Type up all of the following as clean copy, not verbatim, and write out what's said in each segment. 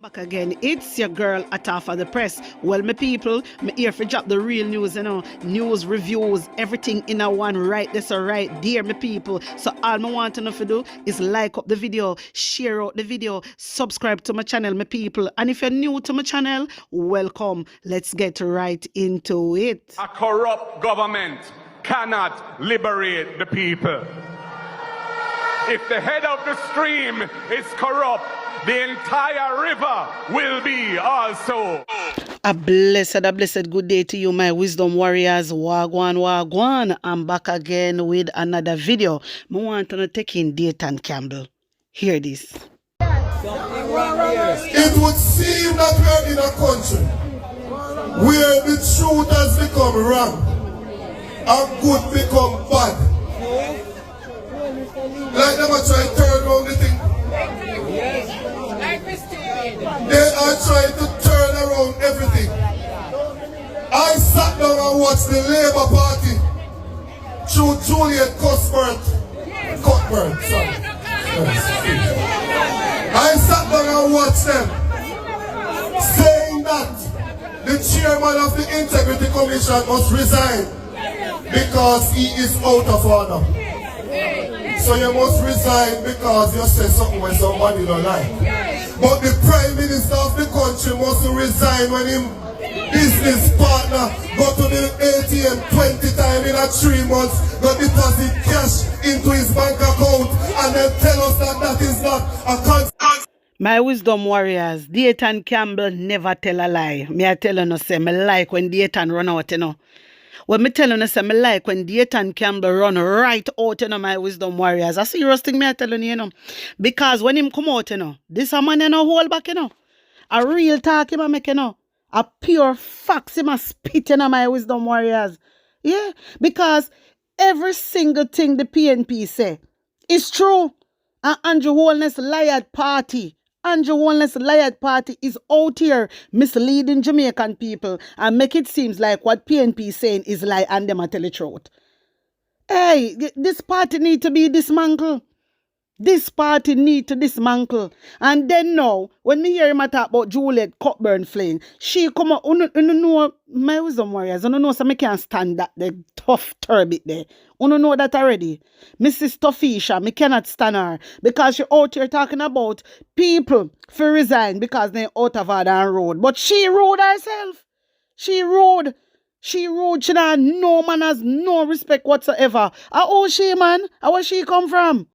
Back again, it's your girl Atafa the Press. Well, my people, me here for drop the real news, news, reviews, everything in a one right this or right there, my people. So all I want to know to do is like up the video, share out the video, subscribe to my channel, my people. And if you're new to my channel, welcome. Let's get right into it. A corrupt government cannot liberate the people. If the head of the stream is corrupt, the entire river will be also. A blessed good day to you, my wisdom warriors. Wagwan, wagwan. I'm back again with another video. I want to take in Dayton Campbell. Hear this. It would seem that we're in a country where the truth has become wrong and good become bad. Like them are trying to turn around the thing. They are trying to turn around everything. I sat down and watched the Labour Party through Juliet Cuthbert. I sat down and watched them saying that the chairman of the Integrity Commission must resign because he is out of order. So you must resign because you say something when somebody don't like. But the Prime Minister of the country must resign when his business partner go to the ATM 20 times in a 3 months, go deposit cash into his bank account and then tell us that that is not a My wisdom warriors, Dayton Campbell never tell a lie. Me I tell you, say, me like when Dayton run out, When me tell you, say, me like when Dayton Campbell run right out, my wisdom warriors. A serious thing me I tell you, Because when him come out, this a man, hold back, A real talk him a make, A pure facts him a spit, my wisdom warriors. Yeah, because every single thing the PNP say is true. And Andrew Holness Liard Party. Andrew Holness Liard Party is out here misleading Jamaican people and make it seem like what PNP is saying is lie and them a tell the truth. Hey, this party need to be dismantled. This party need to dismantle. And then now, when me hear him talk about Juliet Cockburn fling, she come out, you know, my wisdom warriors, you know, so I can't stand that, the tough turbit there. You know that already. Mrs. Toffisha, me cannot stand her because she out here talking about people for resign because they out of order and road. But she rode herself. She rode. She rode. She had no manners, no respect whatsoever. How she, man? How where she come from?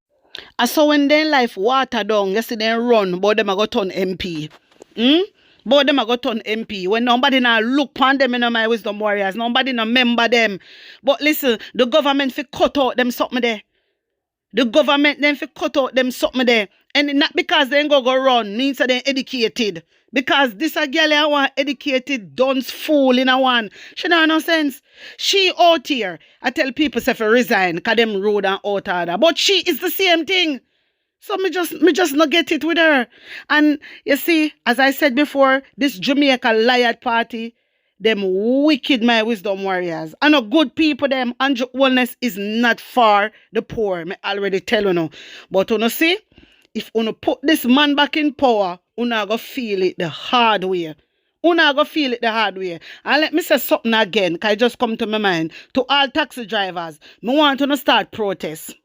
I saw when their life water down, yesterday run, but them a go turn MP. But them a go turn MP. When nobody now look on them in my wisdom warriors, nobody now remember them. But listen, the government fi cut out them something there. The government then fi cut out them something there. And not because they ain't go run, means that they educated. Because this a girl I want educated, dunce fool in a one. She don't have no sense. She out here, I tell people say for resign, because them road and out order. But she is the same thing. So me just not get it with her. And you see, as I said before, this Jamaica Liard Party, them wicked my wisdom warriors. And no good people them. Andrew Wellness is not for the poor. Me already tell you now. But you know see, if you put this man back in power, you go feel it the hard way. You go feel it the hard way. And let me say something again, because it just come to my mind. To all taxi drivers, me want to start protest.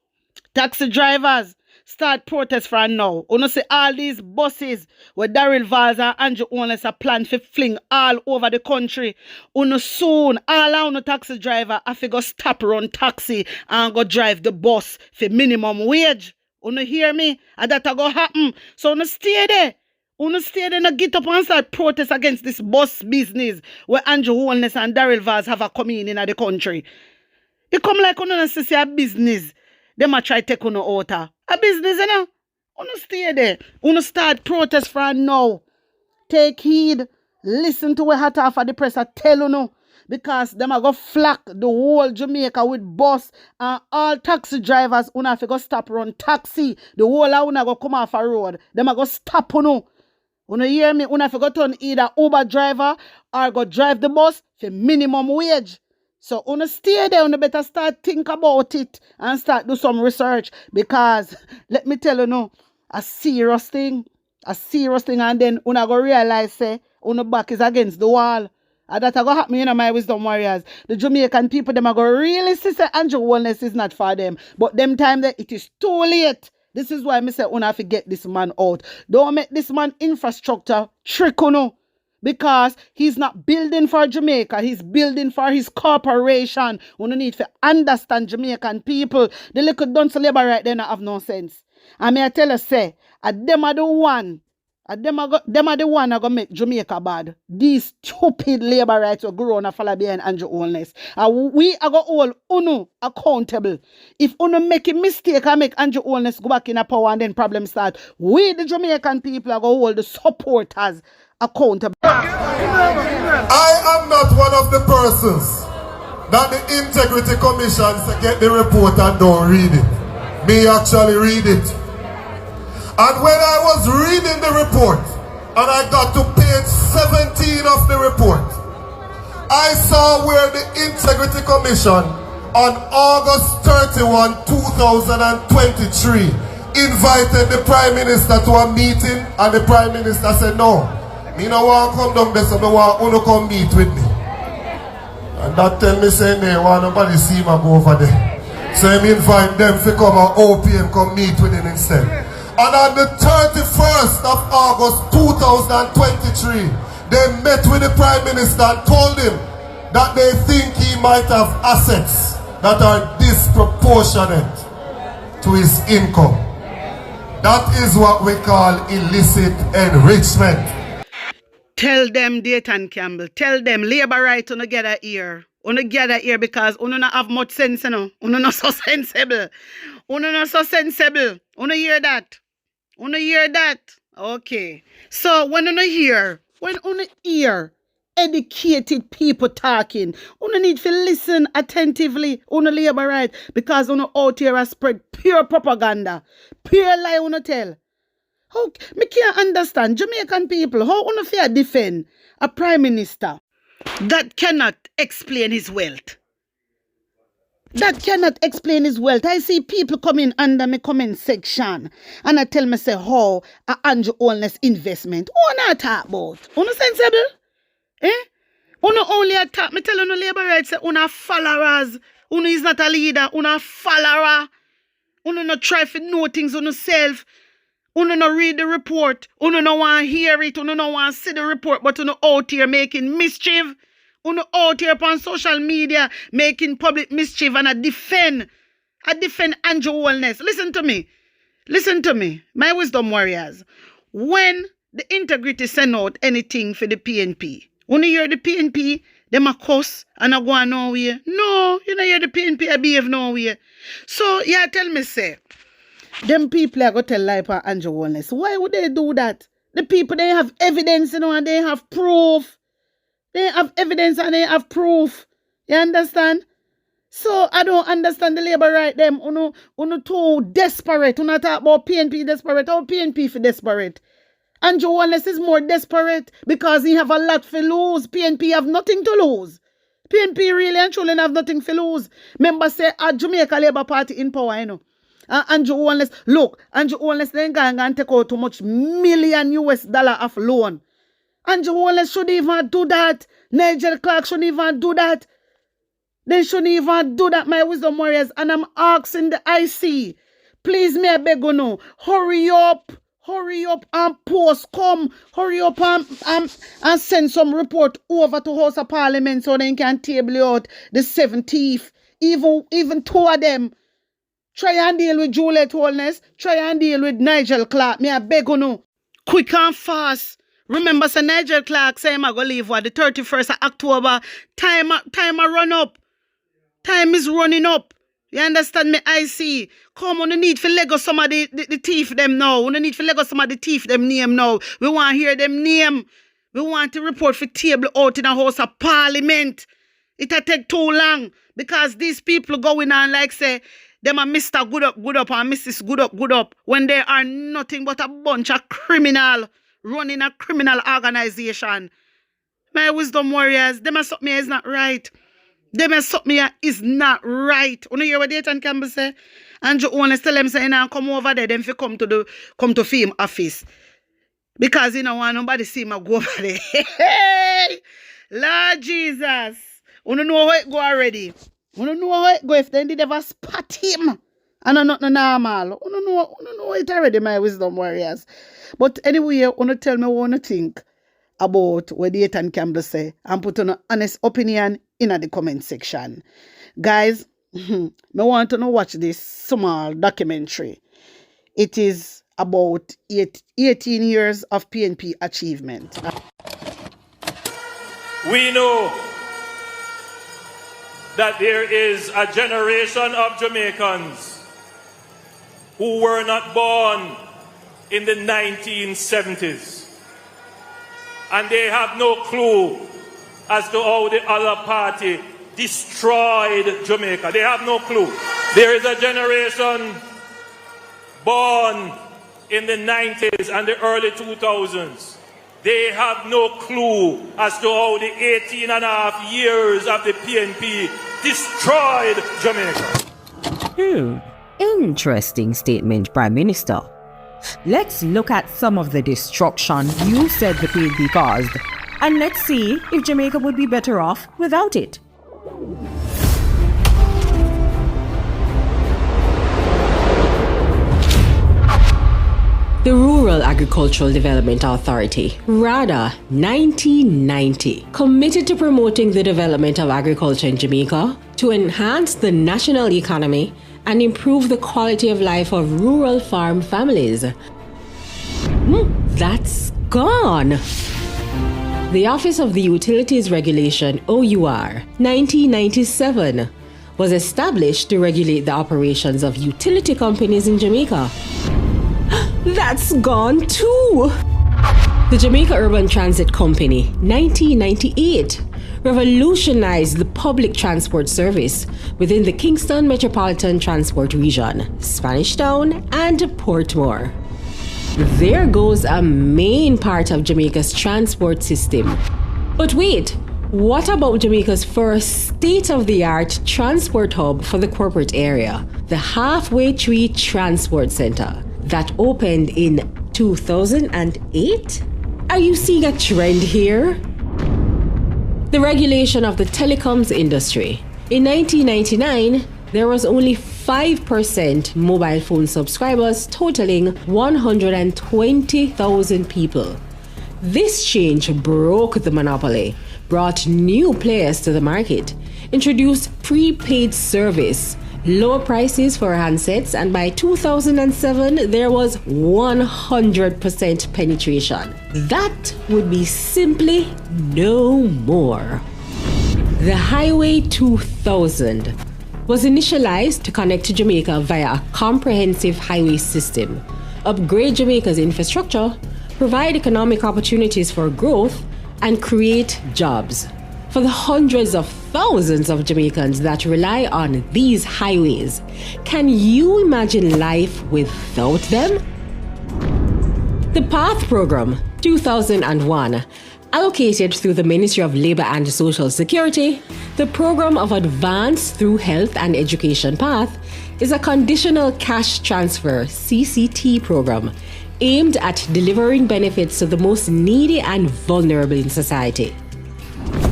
Taxi drivers, start protest for now. You see all these buses where Daryl Valls and Andrew Holness are planned to fling all over the country. Soon, all our taxi driver have to go stop run taxi and go drive the bus for minimum wage. You hear me? And that go happen. So you stay there. You stay there and get up and start protest against this bus business where Andrew Holness and Daryl Valls have a come in the country. It come like you see a business. They might try to take on out. A business, You stay there. You start protest from now. Take heed. Listen to what hot off of the press I tell you now. Because them are go flack the whole Jamaica with bus and all taxi drivers have to go stop run taxi. The whole of go come off a road. Them are go stop you. You hear me? Have to go turn either Uber driver or go drive the bus for minimum wage. So stay there, better start think about it and start do some research. Because let me tell you a serious thing. A serious thing, and then una go realize say una back is against the wall. And that go happen, my wisdom warriors. The Jamaican people, them are go really see say Andrew Wellness is not for them. But them time that it is too late. This is why I say una have to get this man out. Don't make this man infrastructure trick uno. Because he's not building for Jamaica, he's building for his corporation. We don't need to understand Jamaican people. The little dunce labor right there not have no sense. And may I tell you, say, them are the one that go make Jamaica bad. These stupid labor rights will grow on a follow behind Andrew Holness. And we are going to hold UNO accountable. If UNO make a mistake and make Andrew Holness go back in a power and then problems start, we the Jamaican people are going to hold the supporters accountable. I am not one of the persons that the Integrity Commission say get the report and don't read it. Me actually read it. And when I was reading the report, and I got to page 17 of the report, I saw where the Integrity Commission on August 31, 2023 invited the Prime Minister to a meeting, and the Prime Minister said, no, me no want to come down there, so I want you to come meet with me. And that tell me saying, they want nobody see me go over there. So I invite them to come and OPM come meet with him instead. And on the 31st of August 2023, they met with the Prime Minister and told him that they think he might have assets that are disproportionate to his income. That is what we call illicit enrichment. Tell them, Dayton Campbell, tell them, labor right on gather here. Una gather here because una not have much sense, Una not so sensible. Una not so sensible. Una hear that? Una hear that? Okay. So when una hear educated people talking, una need to listen attentively. Una labor right because una out here has spread pure propaganda, pure lie una tell. How me can't understand Jamaican people how una fear defend a prime minister that cannot explain his wealth. That cannot explain his wealth. I see people coming under my comment section and I tell me say how a Andrew Holness investment. Who not talk about? Una sensible? Una only attack. Me tell you no labor rights say una followers. Una is not a leader. Una follower. Una not try to know things on yourself. Una no read the report. Una no want hear it. Una no want see the report. But una out here making mischief. Una out here on social media making public mischief and I defend Andrew Holness. Listen to me. Listen to me. My wisdom warriors. When the integrity send out anything for the PNP, when you hear the PNP, them a cuss and a go on nowhere. No, you know hear the PNP a behave nowhere. So, yeah, tell me, say, them people are going to tell lie for Andrew Holness. Why would they do that? The people, they have evidence, and they have proof. They have evidence and they have proof. You understand? So, I don't understand the labor right them. Uno too desperate. Uno talk about PNP desperate. How PNP for desperate? Andrew Holness is more desperate because he have a lot to lose. PNP have nothing to lose. PNP really and truly have nothing to lose. Members say a Jamaica Labour Party in power, Andrew Holness, look, Andrew Holness then going and take out too much million US dollar of loan. Andrew Holness shouldn't even do that. Nigel Clark shouldn't even do that. They shouldn't even do that, my wisdom warriors. And I'm asking the IC, please, me I beg you now, hurry up and post, come, hurry up and send some report over to House of Parliament so they can table out the 17th. Even two of them. Try and deal with Juliet Holness. Try and deal with Nigel Clark. Me I beg you now, quick and fast. Remember, Sir Nigel Clark say I'm going to leave the 31st of October. Time a run up. Time is running up. You understand me? I see. Come on, we need to Lego some of the thief them now. We need to Lego some of the thief them name now. We want to hear them name. We want to report for table out in the House of Parliament. It'll take too long because these people going on like say, them are Mr. Good up, and Mrs. Good up, when they are nothing but a bunch of criminal running a criminal organization. My wisdom warriors, them are something is not right. Them are something is not right. You hear what Dayton Campbell say? Andrew Holness tell them say, now come over there, them fi come to film office. Because you don't want nobody see me go over there. Hey, Lord Jesus. You don't know how it go already. You don't know how it go if they did ever spot him. And I'm not normal. You don't know it already, my wisdom warriors. But anyway, you want to tell me what you think about what the Ethan Campbell say and put an honest opinion in the comment section. Guys, I want to watch this small documentary. It is about 18 years of PNP achievement. We know that there is a generation of Jamaicans who were not born in the 1970s. And they have no clue as to how the other party destroyed Jamaica. They have no clue. There is a generation born in the 90s and the early 2000s. They have no clue as to how the 18 and a half years of the PNP destroyed Jamaica. Interesting statement, Prime Minister. Let's look at some of the destruction you said the PNP caused, and let's see if Jamaica would be better off without it. The Rural Agricultural Development Authority, RADA 1990, committed to promoting the development of agriculture in Jamaica to enhance the national economy and improve the quality of life of rural farm families. That's gone. The Office of the Utilities Regulation, OUR, 1997, was established to regulate the operations of utility companies in Jamaica. That's gone too. The Jamaica Urban Transit Company, 1998, revolutionized the public transport service within the Kingston Metropolitan Transport Region, Spanish Town, and Portmore. There goes a main part of Jamaica's transport system. But wait, what about Jamaica's first state-of-the-art transport hub for the corporate area, the Halfway Tree Transport Center, that opened in 2008? Are you seeing a trend here? The regulation of the telecoms industry. In 1999, there was only 5% mobile phone subscribers, totaling 120,000 people. This change broke the monopoly, brought new players to the market, introduced prepaid service, lower prices for handsets, and by 2007, there was 100% penetration. That would be simply no more. The Highway 2000 was initialized to connect to Jamaica via a comprehensive highway system, upgrade Jamaica's infrastructure, provide economic opportunities for growth, and create jobs. For the hundreds of thousands of Jamaicans that rely on these highways, can you imagine life without them? The PATH program, 2001, allocated through the Ministry of Labour and Social Security, the Program of Advance Through Health and Education PATH is a conditional cash transfer CCT program aimed at delivering benefits to the most needy and vulnerable in society.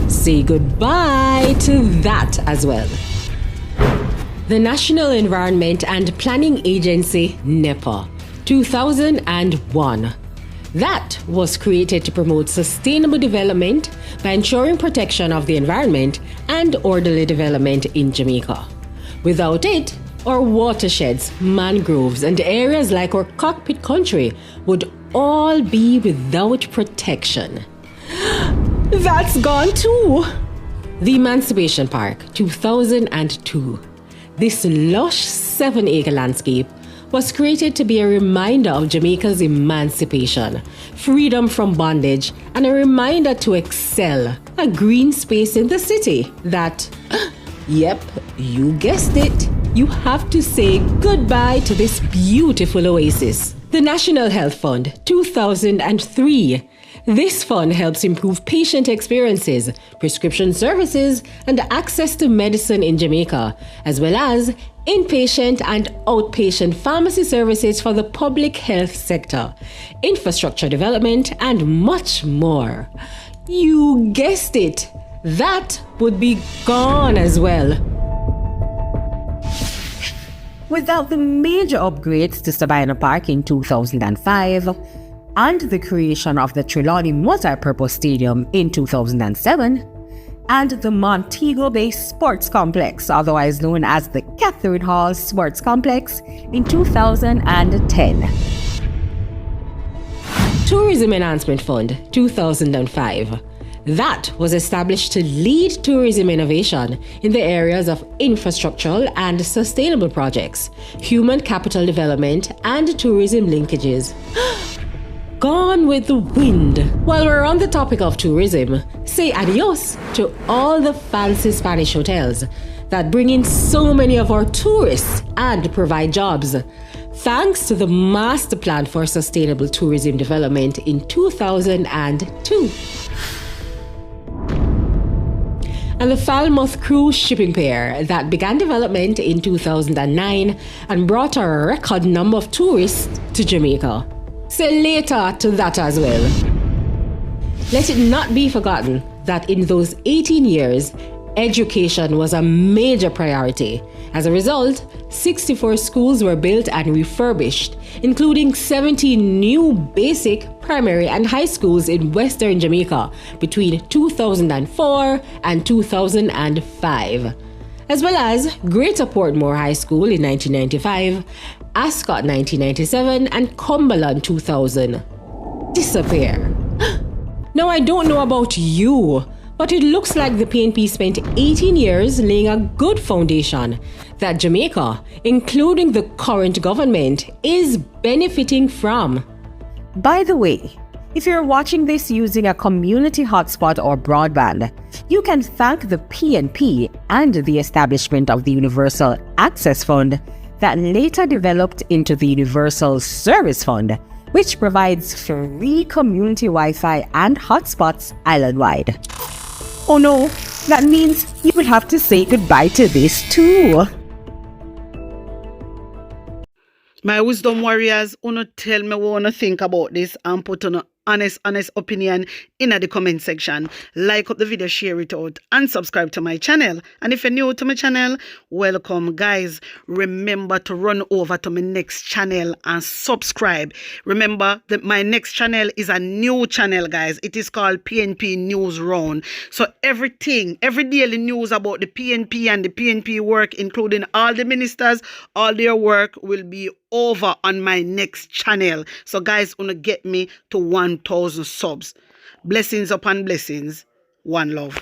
Say goodbye to that as well. The National Environment and Planning Agency, NEPA, 2001. That was created to promote sustainable development by ensuring protection of the environment and orderly development in Jamaica. Without it, our watersheds, mangroves, and areas like our cockpit country would all be without protection. That's gone too. The Emancipation Park, 2002. This lush 7-acre landscape was created to be a reminder of Jamaica's emancipation, freedom from bondage, and a reminder to excel, a green space in the city that, yep, you guessed it, you have to say goodbye to this beautiful oasis. The National Health Fund, 2003. This fund helps improve patient experiences, prescription services, and access to medicine in Jamaica, as well as inpatient and outpatient pharmacy services for the public health sector, infrastructure development, and much more. You guessed it, that would be gone as well. Without the major upgrades to Sabina Park in 2005 and the creation of the Trelawney Multipurpose Stadium in 2007 and the Montego Bay Sports Complex, otherwise known as the Catherine Hall Sports Complex, in 2010. Tourism Enhancement Fund 2005. That was established to lead tourism innovation in the areas of infrastructural and sustainable projects, human capital development, and tourism linkages. Gone with the wind. While we're on the topic of tourism, say adios to all the fancy Spanish hotels that bring in so many of our tourists and provide jobs. Thanks to the Master Plan for Sustainable Tourism Development in 2002. And the Falmouth Cruise Shipping Pier that began development in 2009 and brought a record number of tourists to Jamaica. Say later to that as well. Let it not be forgotten that in those 18 years, education was a major priority. As a result, 64 schools were built and refurbished, including 70 new basic, primary, and high schools in Western Jamaica between 2004 and 2005, as well as Greater Portmore High School in 1995, Ascot 1997, and Cumberland 2000. Disappear. Now, I don't know about you, but it looks like the PNP spent 18 years laying a good foundation that Jamaica, including the current government, is benefiting from. By the way, if you're watching this using a community hotspot or broadband, you can thank the PNP and the establishment of the Universal Access Fund that later developed into the Universal Service Fund, which provides free community Wi-Fi and hotspots island-wide. Oh no, that means you will have to say goodbye to this too. My wisdom warriors, wanna tell me what you wanna think about this and put on honest opinion in the comment section. Like up the video, share it out, and subscribe to my channel. And if you're new to my channel, welcome guys. Remember to run over to my next channel and subscribe. Remember that my next channel is a new channel, guys. It is called PNP News Round. So every daily news about the PNP and the PNP work, including all the ministers, all their work, will be over on my next channel. So guys, wanna get me to 1,000 subs. Blessings upon blessings. One love.